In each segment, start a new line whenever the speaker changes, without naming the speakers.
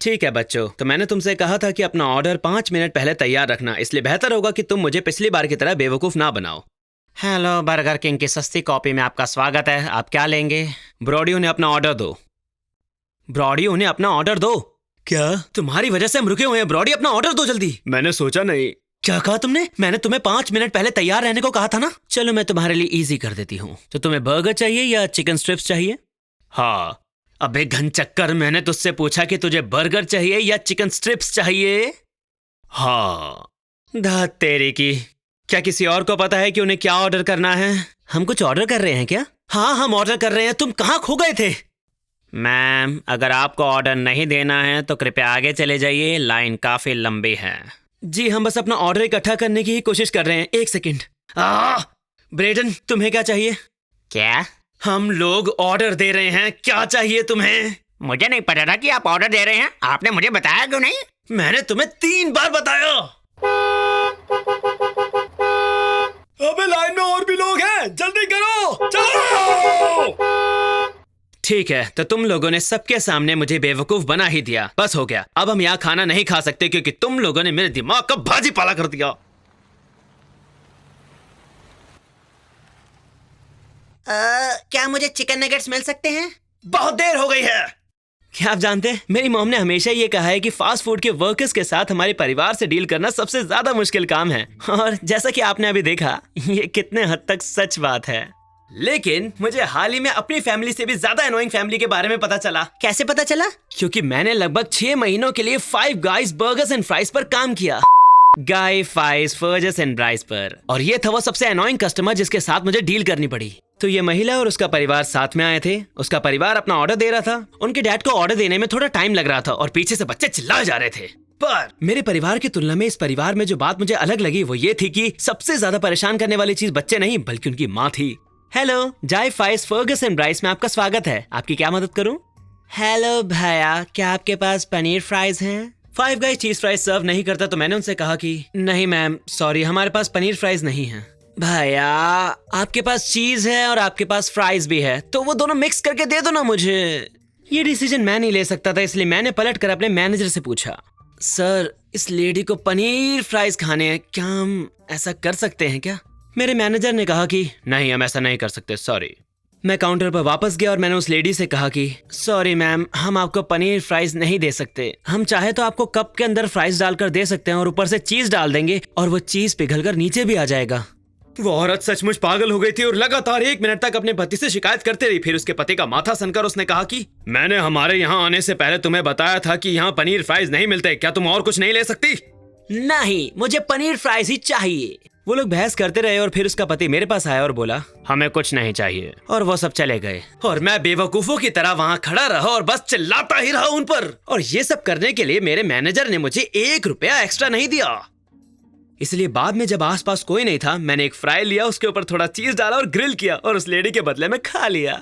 ठीक है बच्चों, तो मैंने तुमसे कहा था कि अपना ऑर्डर 5 मिनट पहले तैयार रखना, इसलिए बेहतर होगा कि तुम मुझे पिछली बार की तरह बेवकूफ़ ना बनाओ। हेलो, बर्गर किंग की सस्ती कॉपी में आपका स्वागत है। आप क्या लेंगे? ब्रॉडी, उन्हें अपना ऑर्डर दो। ब्रॉडी, उन्हें अपना ऑर्डर दो। क्या? तुम्हारी वजह से हम रुके हुए हैं। ब्रॉडी, अपना ऑर्डर दो जल्दी। मैंने सोचा नहीं। क्या कहा तुमने? मैंने तुम्हें 5 मिनट पहले तैयार रहने को कहा था ना। चलो मैं तुम्हारे लिए इजी कर देती हूँ। तो तुम्हें बर्गर चाहिए या चिकन स्ट्रिप्स चाहिए? हाँ। अबे घनचक्कर, मैंने तुझसे पूछा कि तुझे बर्गर चाहिए या चिकन स्ट्रिप्स चाहिए। हाँ। धात तेरी की। क्या किसी और को पता है कि उन्हें क्या ऑर्डर करना है? हम कुछ ऑर्डर कर रहे हैं क्या? हाँ, हम ऑर्डर कर रहे हैं। तुम कहाँ खो गए थे? मैम, अगर आपको ऑर्डर नहीं देना है तो कृपया आगे चले जाइए, लाइन काफी लंबी है। जी, हम बस अपना ऑर्डर इकट्ठा करने की ही कोशिश कर रहे हैं। एक सेकंड। ब्रेडन, तुम्हें क्या चाहिए? क्या? हम लोग ऑर्डर दे रहे हैं, क्या चाहिए तुम्हें? मुझे नहीं पता था कि आप ऑर्डर दे रहे हैं। आपने मुझे बताया क्यों नहीं? मैंने तुम्हें 3 बार बताया। अबे लाइन में और भी लोग हैं, जल्दी करो, चलो। ठीक है, तो तुम लोगों ने सबके सामने मुझे बेवकूफ बना ही दिया। बस हो गया। अब हम यहाँ खाना नहीं खा सकते क्योंकि तुम लोगों ने मेरे दिमाग का भाजी पाला कर दिया। क्या मुझे चिकन नगेट्स मिल सकते हैं? बहुत देर हो गई है। क्या आप जानते हैं, मेरी मॉम ने हमेशा ये कहा है कि फास्ट फूड के वर्कर्स के साथ हमारे परिवार से डील करना सबसे ज्यादा मुश्किल काम है। और जैसा कि आपने अभी देखा, ये कितने हद तक सच बात है। लेकिन मुझे हाल ही में अपनी फैमिली से भी ज्यादा एनोइंग फैमिली के बारे में पता चला। कैसे पता चला? क्योंकि मैंने लगभग 6 महीनों के लिए 5 गाइस बर्गर्स एंड फ्राइज पर काम किया। गाय फाइज फर्जस एंड ब्राइस पर। और ये था वो सबसे एनोइंग कस्टमर जिसके साथ मुझे डील करनी पड़ी। तो ये महिला और उसका परिवार साथ में आए थे। उसका परिवार अपना ऑर्डर दे रहा था। उनके डैड को ऑर्डर देने में थोड़ा टाइम लग रहा था और पीछे से बच्चे चिल्लाए जा रहे थे। पर मेरे परिवार की तुलना में इस परिवार में जो बात मुझे अलग लगी वो ये थी कि सबसे ज्यादा परेशान करने वाली चीज बच्चे नहीं बल्कि उनकी माँ थी। हेलो, जाय फाइज फर्गस एंड ब्राइस में आपका स्वागत है। आपकी क्या मदद करूं? हेलो भैया, क्या आपके पास पनीर फ्राइज हैं? 5 गाइस चीज फ्राइज सर्व नहीं करता तो मैंने उनसे कहा कि नहीं मैम, सॉरी, हमारे पास पनीर फ्राइज नहीं है। भैया, आपके पास चीज है और आपके पास फ्राइज भी है, तो वो दोनों मिक्स करके दे दो ना मुझे। ये डिसीजन मैं नहीं ले सकता था, इसलिए मैंने पलट कर अपने मैनेजर से पूछा, सर, इस लेडी को पनीर फ्राइज खाने हैं, क्या हम ऐसा कर सकते हैं क्या? मेरे मैनेजर ने कहा कि नहीं, हम ऐसा नहीं कर सकते, सॉरी। मैं काउंटर पर वापस गया और मैंने उस लेडी से कहा कि सॉरी मैम, हम आपको पनीर फ्राइज नहीं दे सकते। हम चाहे तो आपको कप के अंदर फ्राइज डालकर दे सकते हैं और ऊपर से चीज डाल देंगे और वो चीज पिघलकर नीचे भी आ जाएगा। वो औरत सचमुच पागल हो गई थी और लगातार 1 मिनट तक अपने पति से शिकायत करते रही। फिर उसके पति का माथा सनकर उसने कहा कि मैंने हमारे यहाँ आने से पहले तुम्हें बताया था कि यहाँ पनीर फ्राइज नहीं मिलते, क्या तुम और कुछ नहीं ले सकती? नहीं, मुझे पनीर फ्राइज ही चाहिए। वो लोग बहस करते रहे और फिर उसका पति मेरे पास आया और बोला, हमें कुछ नहीं चाहिए, और वो सब चले गए। और मैं बेवकूफों की तरह वहाँ खड़ा रहा और बस चिल्लाता ही रहा उन पर। और ये सब करने के लिए मेरे मैनेजर ने मुझे 1 रुपया एक्स्ट्रा नहीं दिया। इसलिए बाद में जब आसपास कोई नहीं था, मैंने एक फ्राई लिया, उसके ऊपर थोड़ा चीज डाला और ग्रिल किया और उस लेडी के बदले में खा लिया।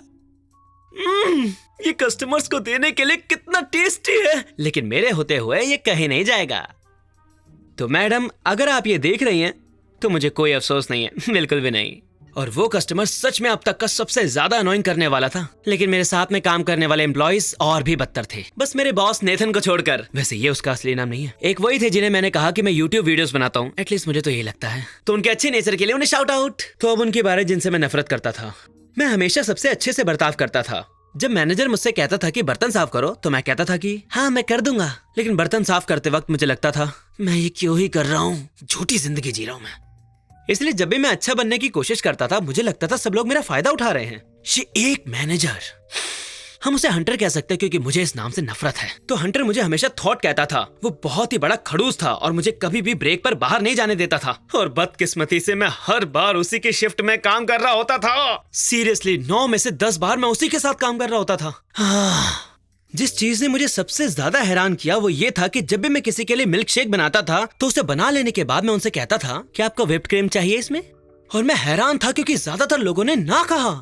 ये कस्टमर्स को देने के लिए कितना टेस्टी है, लेकिन मेरे होते हुए ये कहीं नहीं जाएगा। तो मैडम, अगर आप ये देख रही हैं तो मुझे कोई अफसोस नहीं है, बिल्कुल भी नहीं। और वो कस्टमर सच में अब तक का सबसे ज्यादा अनोइंग करने वाला था, लेकिन मेरे साथ में काम करने वाले एम्प्लॉइज और भी बदतर थे, बस मेरे बॉस नेथन को छोड़कर। वैसे ये उसका असली नाम नहीं है। एक वही थे जिन्हें मैंने कहा कि मैं YouTube वीडियोस बनाता हूँ, एटलीस्ट मुझे तो यही लगता है। तो उनके अच्छे नेचर के लिए उन्हें शाउट आउट। तो अब उनके बारे जिनसे मैं नफरत करता था। मैं हमेशा सबसे अच्छे से बर्ताव करता था। जब मैनेजर मुझसे कहता था कि बर्तन साफ करो तो मैं कहता था कि हाँ मैं कर दूंगा, लेकिन बर्तन साफ करते वक्त मुझे लगता था मैं ये क्यों ही कर रहा हूँ, झूठी जिंदगी जी रहा हूँ मैं। इसलिए जब भी मैं अच्छा बनने की कोशिश करता था, मुझे लगता था सब लोग मेरा फायदा उठा रहे हैं। एक मैनेजर, हम उसे हंटर कह सकते हैं क्योंकि मुझे इस नाम से नफरत है। तो हंटर मुझे हमेशा थॉट कहता था। वो बहुत ही बड़ा खड़ूस था और मुझे कभी भी ब्रेक पर बाहर नहीं जाने देता था। और बदकिस्मती से मैं हर बार उसी की शिफ्ट में काम कर रहा होता था। सीरियसली 9 में से 10 बार मैं उसी के साथ काम कर रहा होता था। जिस चीज ने मुझे सबसे ज्यादा हैरान किया वो ये था कि जब भी मैं किसी के लिए मिल्क शेक बनाता था तो उसे बना लेने के बाद मैं उनसे कहता था कि आपको व्हिप्ड क्रीम चाहिए इसमें। और मैं हैरान था क्योंकि ज्यादातर लोगों ने ना कहा।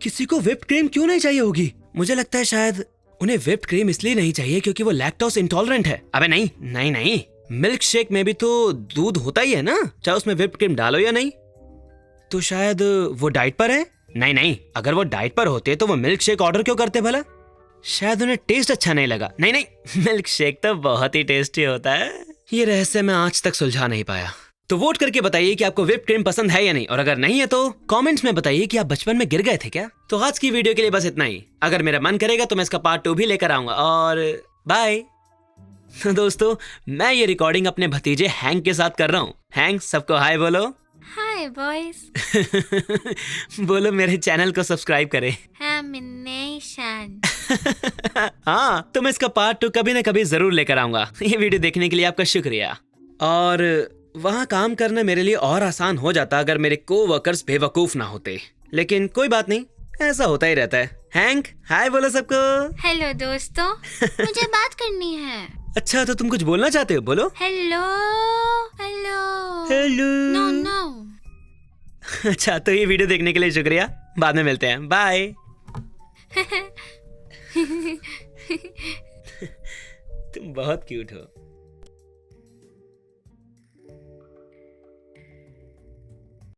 किसी को व्हिप्ड क्रीम क्यों नहीं चाहिए होगी? मुझे लगता है शायद उन्हें व्हिप्ड क्रीम इसलिए नहीं चाहिए क्योंकि वो लैक्टोज इंटॉलरेंट है। अबे नहीं नहीं नहीं, मिल्क शेक में भी तो दूध होता ही है ना, चाहे उसमें व्हिप्ड क्रीम डालो या नहीं। तो शायद वो डाइट पर है। नहीं नहीं, अगर वो डाइट पर होते तो वो मिल्क शेक ऑर्डर क्यों करते भला? शायद उन्हें टेस्ट अच्छा नहीं लगा। नहीं नहीं, मिल्क शेक तो बहुत ही टेस्टी होता है। ये रहस्य मैं आज तक सुलझा नहीं पाया। तो वोट करके बताइए कि आपको व्हिप क्रीम पसंद है या नहीं, और अगर नहीं है तो कमेंट्स में बताइए कि आप बचपन में गिर गए थे क्या। तो आज की वीडियो के लिए बस इतना ही। अगर मेरा मन करेगा तो मैं इसका पार्ट 2 भी लेकर आऊंगा। और बाय। तो दोस्तों, मैं ये रिकॉर्डिंग अपने भतीजे हैंक के साथ कर रहा हूँ। हैंक, सबको हाय बोलो।
हाय बॉयज।
बोलो मेरे चैनल को सब्सक्राइब करें।
हैमिनेशन।
हाँ, तो मैं इसका पार्ट 2 कभी ना कभी जरूर लेकर आऊंगा। ये वीडियो देखने के लिए आपका शुक्रिया। और वहाँ काम करना मेरे लिए और आसान हो जाता अगर मेरे कोवर्कर्स बेवकूफ ना होते, लेकिन कोई बात नहीं, ऐसा होता ही रहता है। हैंक, हाय बोलो सबको।
हेलो दोस्तों, मुझे बात करनी है।
अच्छा, तो तुम कुछ बोलना चाहते हो, बोलो।
Hello hello
hello.
No no.
अच्छा, तो ये वीडियो देखने के लिए शुक्रिया। बाद में मिलते हैं, बाय। तुम बहुत क्यूट हो।